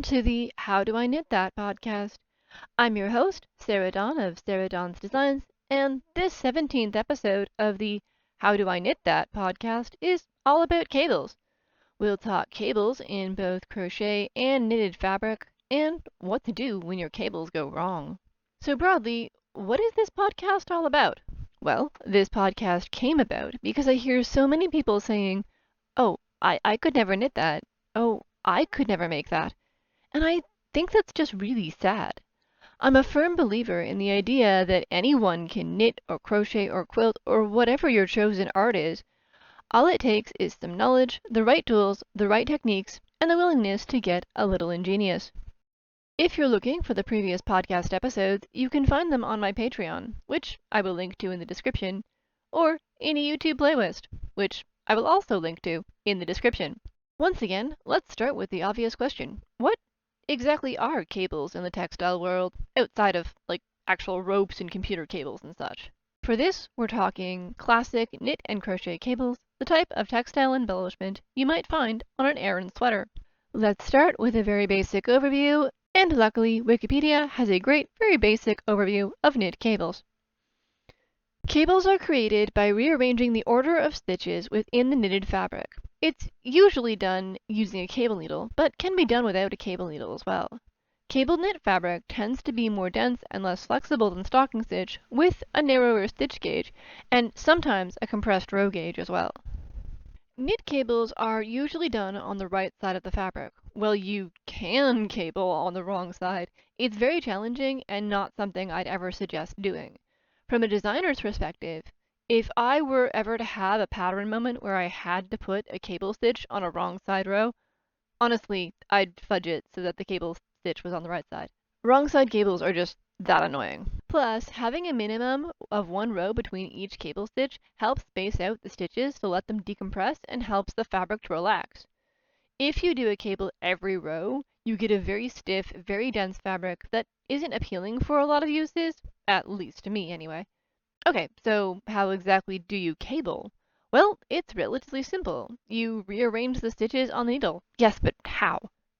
to the How Do I Knit That podcast. I'm your host, Sarah Dawn of Sarah Dawn's Designs, and this 17th episode of the How Do I Knit That podcast is all about cables. We'll talk cables in both crochet and knitted fabric, and what to do when your cables go wrong. So broadly, what is this podcast all about? Well, this podcast came about because I hear so many people saying, "Oh, I could never knit that. Oh, I could never make that." And I think that's just really sad. I'm a firm believer in the idea that anyone can knit or crochet or quilt or whatever your chosen art is. All it takes is some knowledge, the right tools, the right techniques, and the willingness to get a little ingenious. If you're looking for the previous podcast episodes, you can find them on my Patreon, which I will link to in the description, or in a YouTube playlist, which I will also link to in the description. Once again, let's start with the obvious question. What exactly are cables in the textile world, outside of, actual ropes and computer cables and such? For this, we're talking classic knit and crochet cables, the type of textile embellishment you might find on an Aran sweater. Let's start with a very basic overview, and luckily Wikipedia has a great, very basic overview of knit cables. Cables are created by rearranging the order of stitches within the knitted fabric. It's usually done using a cable needle, but can be done without a cable needle as well. Cable knit fabric tends to be more dense and less flexible than stocking stitch, with a narrower stitch gauge, and sometimes a compressed row gauge as well. Knit cables are usually done on the right side of the fabric. Well, you can cable on the wrong side. It's very challenging and not something I'd ever suggest doing. From a designer's perspective, if I were ever to have a pattern moment where I had to put a cable stitch on a wrong side row, honestly, I'd fudge it so that the cable stitch was on the right side. Wrong side cables are just that annoying. Plus, having a minimum of one row between each cable stitch helps space out the stitches to let them decompress and helps the fabric to relax. If you do a cable every row, you get a very stiff, very dense fabric that isn't appealing for a lot of uses, at least to me anyway. Okay, so how exactly do you cable? Well, it's relatively simple. You rearrange the stitches on the needle. Yes, but how?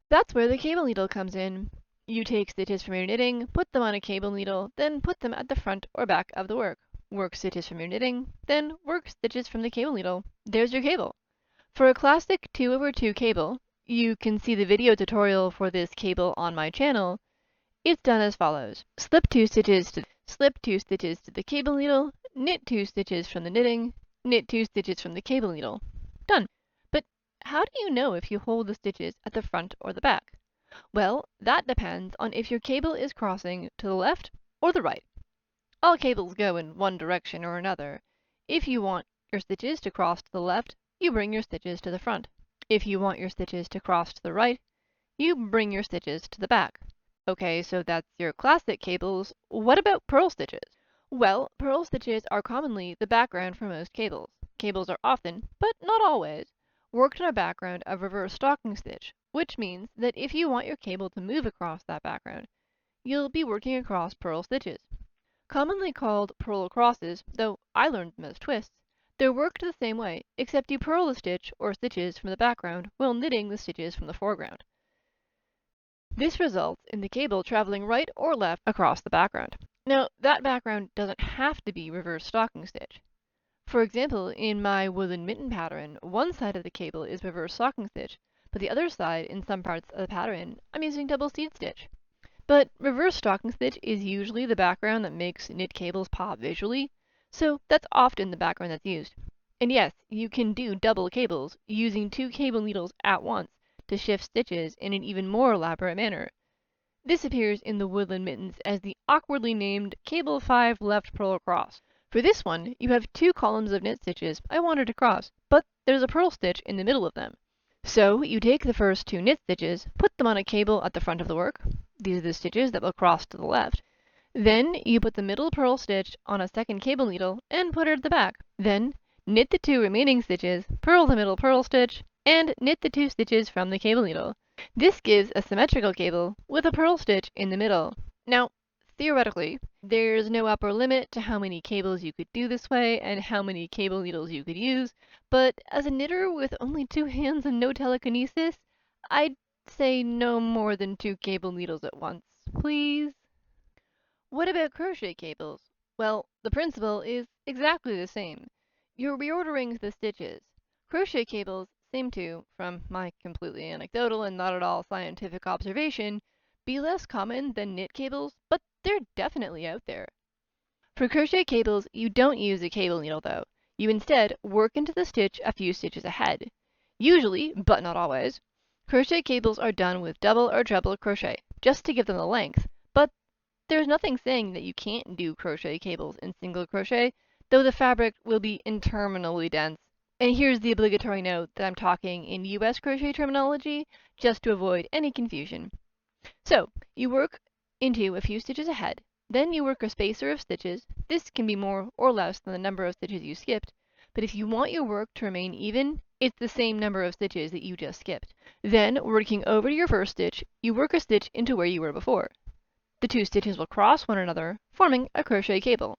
That's where the cable needle comes in. You take stitches from your knitting, put them on a cable needle, then put them at the front or back of the work. Work stitches from your knitting, then work stitches from the cable needle. There's your cable. For a classic 2/2 cable, you can see the video tutorial for this cable on my channel. It's done as follows. Slip 2 stitches to the cable needle, knit 2 stitches from the knitting, knit 2 stitches from the cable needle. Done. But how do you know if you hold the stitches at the front or the back? Well, that depends on if your cable is crossing to the left or the right. All cables go in one direction or another. If you want your stitches to cross to the left, you bring your stitches to the front. If you want your stitches to cross to the right, you bring your stitches to the back. Okay, so that's your classic cables. What about purl stitches? Well, purl stitches are commonly the background for most cables. Cables are often, but not always, worked on a background of reverse stocking stitch, which means that if you want your cable to move across that background, you'll be working across purl stitches. Commonly called purl crosses, though I learned them as twists, they're worked the same way, except you purl the stitch or stitches from the background while knitting the stitches from the foreground. This results in the cable traveling right or left across the background. Now, that background doesn't have to be reverse stocking stitch. For example, in my woolen mitten pattern, one side of the cable is reverse stocking stitch, but the other side, in some parts of the pattern, I'm using double seed stitch. But reverse stocking stitch is usually the background that makes knit cables pop visually, so that's often the background that's used. And yes, you can do double cables, using 2 cable needles at once to shift stitches in an even more elaborate manner. This appears in the woodland mittens as the awkwardly named Cable 5 left purl cross. For this one, you have 2 columns of knit stitches I wanted to cross, but there's a purl stitch in the middle of them. So you take the first 2 knit stitches, put them on a cable at the front of the work. These are the stitches that will cross to the left. Then you put the middle purl stitch on a second cable needle and put it at the back. Then knit the 2 remaining stitches, purl the middle purl stitch, and knit the 2 stitches from the cable needle. This gives a symmetrical cable with a purl stitch in the middle. Now, theoretically, there's no upper limit to how many cables you could do this way and how many cable needles you could use, but as a knitter with only 2 hands and no telekinesis, I'd say no more than 2 cable needles at once, please. What about crochet cables? Well, the principle is exactly the same. You're reordering the stitches. Crochet cables seem to, from my completely anecdotal and not at all scientific observation, be less common than knit cables, but they're definitely out there. For crochet cables, you don't use a cable needle though. You instead work into the stitch a few stitches ahead. Usually, but not always, crochet cables are done with double or treble crochet, just to give them the length, but there's nothing saying that you can't do crochet cables in single crochet, though the fabric will be interminably dense. And here's the obligatory note that I'm talking in US crochet terminology, just to avoid any confusion. So, you work into a few stitches ahead, then you work a spacer of stitches. This can be more or less than the number of stitches you skipped, but if you want your work to remain even, it's the same number of stitches that you just skipped. Then, working over your first stitch, you work a stitch into where you were before. The 2 stitches will cross one another, forming a crochet cable.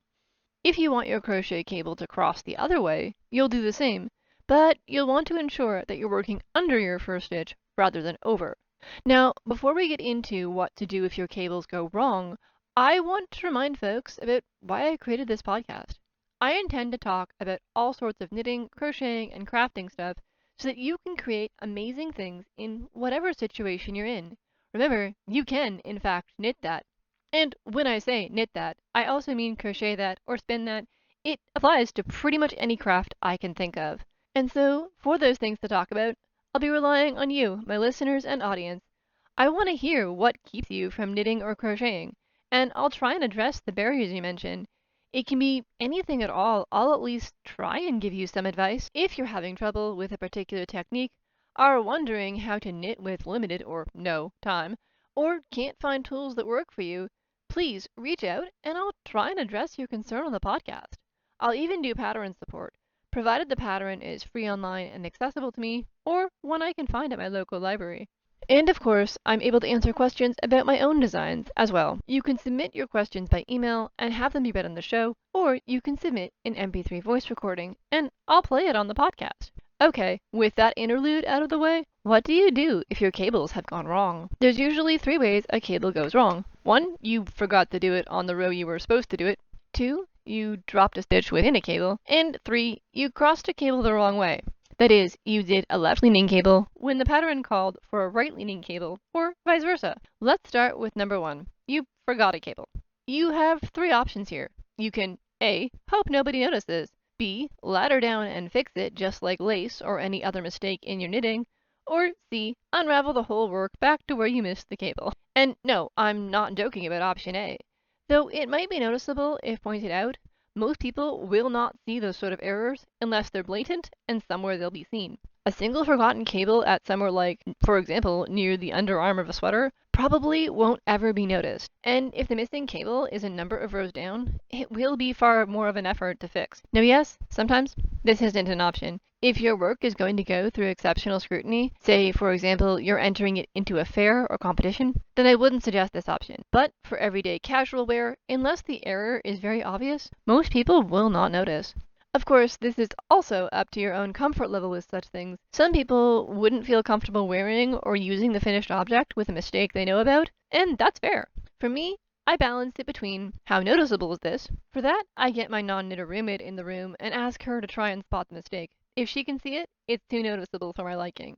If you want your crochet cable to cross the other way, you'll do the same, but you'll want to ensure that you're working under your first stitch rather than over. Now, before we get into what to do if your cables go wrong, I want to remind folks about why I created this podcast. I intend to talk about all sorts of knitting, crocheting, and crafting stuff so that you can create amazing things in whatever situation you're in. Remember, you can, in fact, knit that. And when I say knit that, I also mean crochet that or spin that. It applies to pretty much any craft I can think of. And so, for those things to talk about, I'll be relying on you, my listeners and audience. I want to hear what keeps you from knitting or crocheting, and I'll try and address the barriers you mentioned. It can be anything at all. I'll at least try and give you some advice. If you're having trouble with a particular technique, are wondering how to knit with limited or no time, or can't find tools that work for you, please reach out and I'll try and address your concern on the podcast. I'll even do pattern support, provided the pattern is free online and accessible to me, or one I can find at my local library. And of course, I'm able to answer questions about my own designs as well. You can submit your questions by email and have them be read on the show, or you can submit an MP3 voice recording and I'll play it on the podcast. Okay, with that interlude out of the way, what do you do if your cables have gone wrong? There's usually 3 ways a cable goes wrong. 1, you forgot to do it on the row you were supposed to do it. 2, you dropped a stitch within a cable. And 3, you crossed a cable the wrong way. That is, you did a left-leaning cable when the pattern called for a right-leaning cable, or vice versa. Let's start with number 1. You forgot a cable. You have 3 options here. You can A, hope nobody notices. B, ladder down and fix it just like lace or any other mistake in your knitting. Or C, unravel the whole work back to where you missed the cable. And no, I'm not joking about option A. Though it might be noticeable if pointed out, most people will not see those sort of errors unless they're blatant and somewhere they'll be seen. A single forgotten cable at somewhere like, for example, near the underarm of a sweater, probably won't ever be noticed. And if the missing cable is a number of rows down, it will be far more of an effort to fix. Now yes, sometimes this isn't an option. If your work is going to go through exceptional scrutiny, say for example you're entering it into a fair or competition, then I wouldn't suggest this option. But for everyday casual wear, unless the error is very obvious, most people will not notice. Of course, this is also up to your own comfort level with such things. Some people wouldn't feel comfortable wearing or using the finished object with a mistake they know about, and that's fair. For me, I balance it between how noticeable is this. For that, I get my non-knitter roommate in the room and ask her to try and spot the mistake. If she can see it, it's too noticeable for my liking.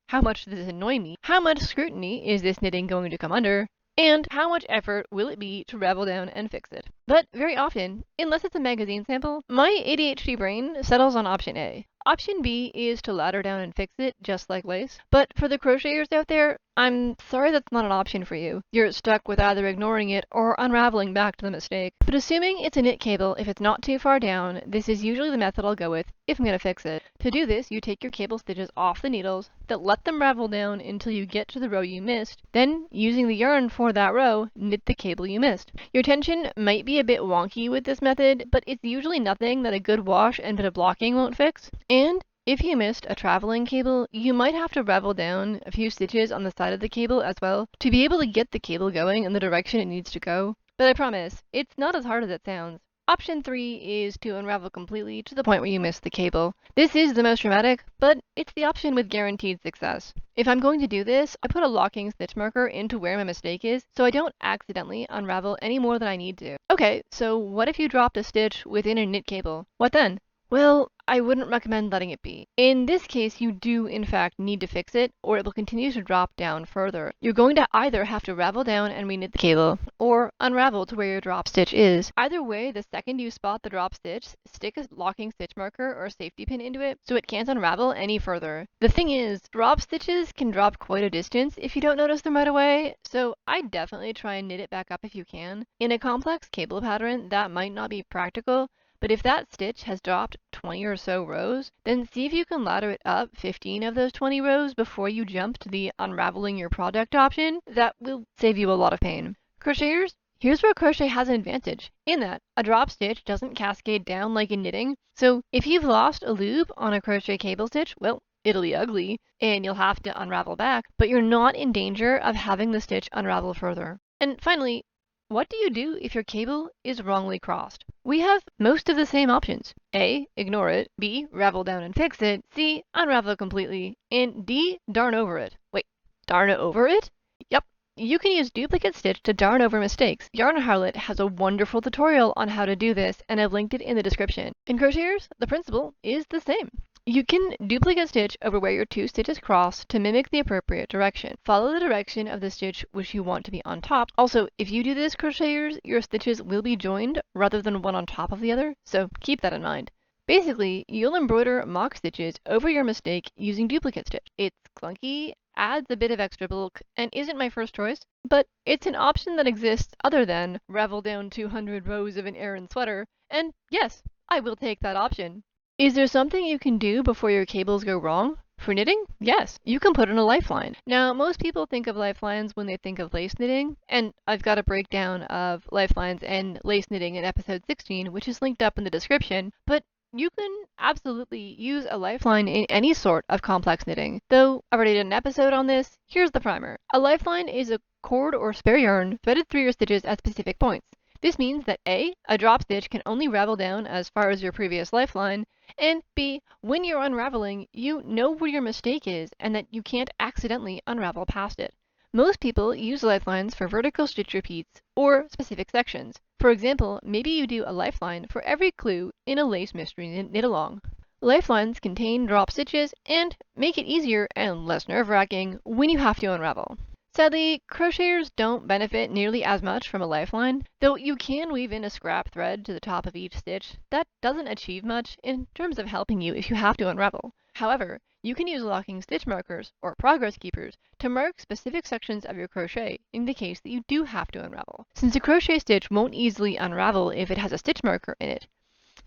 How much does this annoy me? How much scrutiny is this knitting going to come under? And how much effort will it be to ravel down and fix it? But very often, unless it's a magazine sample, my ADHD brain settles on option A. Option B is to ladder down and fix it, just like lace. But for the crocheters out there, I'm sorry that's not an option for you. You're stuck with either ignoring it or unraveling back to the mistake. But assuming it's a knit cable, if it's not too far down, this is usually the method I'll go with if I'm going to fix it. To do this, you take your cable stitches off the needles, then let them ravel down until you get to the row you missed. Then, using the yarn for that row, knit the cable you missed. Your tension might be a bit wonky with this method, but it's usually nothing that a good wash and bit of blocking won't fix. And if you missed a traveling cable, you might have to ravel down a few stitches on the side of the cable as well to be able to get the cable going in the direction it needs to go. But I promise, it's not as hard as it sounds. Option 3 is to unravel completely to the point where you miss the cable. This is the most dramatic, but it's the option with guaranteed success. If I'm going to do this, I put a locking stitch marker into where my mistake is so I don't accidentally unravel any more than I need to. Okay, so what if you dropped a stitch within a knit cable? What then? Well, I wouldn't recommend letting it be. In this case, you do in fact need to fix it, or it will continue to drop down further. You're going to either have to ravel down and reknit the cable, or unravel to where your drop stitch is. Either way, the second you spot the drop stitch, stick a locking stitch marker or safety pin into it so it can't unravel any further. The thing is, drop stitches can drop quite a distance if you don't notice them right away, so I'd definitely try and knit it back up if you can. In a complex cable pattern, that might not be practical, but if that stitch has dropped 20 or so rows, then see if you can ladder it up 15 of those 20 rows before you jump to the unraveling your project option. That will save you a lot of pain. Crocheters, here's where crochet has an advantage, in that a drop stitch doesn't cascade down like in knitting, so if you've lost a loop on a crochet cable stitch, well, it'll be ugly, and you'll have to unravel back, but you're not in danger of having the stitch unravel further. And finally, what do you do if your cable is wrongly crossed? We have most of the same options. A, ignore it. B, ravel down and fix it. C, unravel completely. And D, darn over it. Wait, darn over it? Yep. You can use duplicate stitch to darn over mistakes. Yarn Harlot has a wonderful tutorial on how to do this, and I've linked it in the description. In crocheters, the principle is the same. You can duplicate stitch over where your two stitches cross to mimic the appropriate direction. Follow the direction of the stitch which you want to be on top. Also, if you do this, crocheters, your stitches will be joined rather than one on top of the other, so keep that in mind. Basically, you'll embroider mock stitches over your mistake using duplicate stitch. It's clunky, adds a bit of extra bulk, and isn't my first choice, but it's an option that exists other than ravel down 200 rows of an Aran sweater, and yes, I will take that option. Is there something you can do before your cables go wrong? For knitting? Yes, you can put in a lifeline. Now, most people think of lifelines when they think of lace knitting, and I've got a breakdown of lifelines and lace knitting in episode 16, which is linked up in the description, but you can absolutely use a lifeline in any sort of complex knitting. Though I've already did an episode on this, here's the primer. A lifeline is a cord or spare yarn threaded through your stitches at specific points. This means that A, a drop stitch can only ravel down as far as your previous lifeline, and B, when you're unraveling, you know where your mistake is and that you can't accidentally unravel past it. Most people use lifelines for vertical stitch repeats or specific sections. For example, maybe you do a lifeline for every clue in a lace mystery knit along. Lifelines contain drop stitches and make it easier and less nerve-wracking when you have to unravel. Sadly, crocheters don't benefit nearly as much from a lifeline, though you can weave in a scrap thread to the top of each stitch. That doesn't achieve much in terms of helping you if you have to unravel. However, you can use locking stitch markers, or progress keepers, to mark specific sections of your crochet in the case that you do have to unravel. Since a crochet stitch won't easily unravel if it has a stitch marker in it,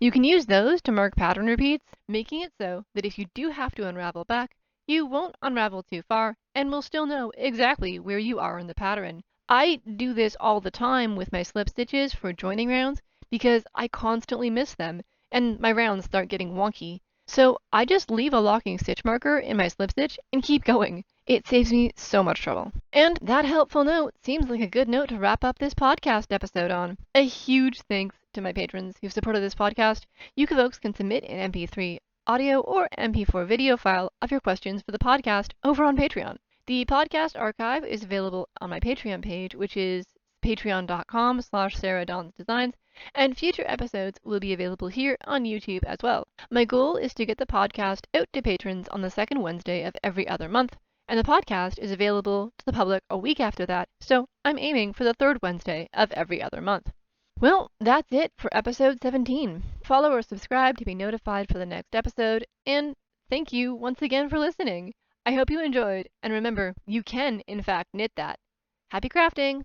you can use those to mark pattern repeats, making it so that if you do have to unravel back, you won't unravel too far and will still know exactly where you are in the pattern. I do this all the time with my slip stitches for joining rounds because I constantly miss them and my rounds start getting wonky. So I just leave a locking stitch marker in my slip stitch and keep going. It saves me so much trouble. And that helpful note seems like a good note to wrap up this podcast episode on. A huge thanks to my patrons who've supported this podcast. You folks can submit an MP3 audio or MP4 video file of your questions for the podcast over on Patreon. The podcast archive is available on my Patreon page, which is patreon.com/SarahDawnsDesigns, and future episodes will be available here on YouTube as well. My goal is to get the podcast out to patrons on the second Wednesday of every other month, and the podcast is available to the public a week after that, so I'm aiming for the third Wednesday of every other month. Well, that's it for episode 17. Follow or subscribe to be notified for the next episode, and thank you once again for listening. I hope you enjoyed, and remember, you can, in fact, knit that. Happy crafting!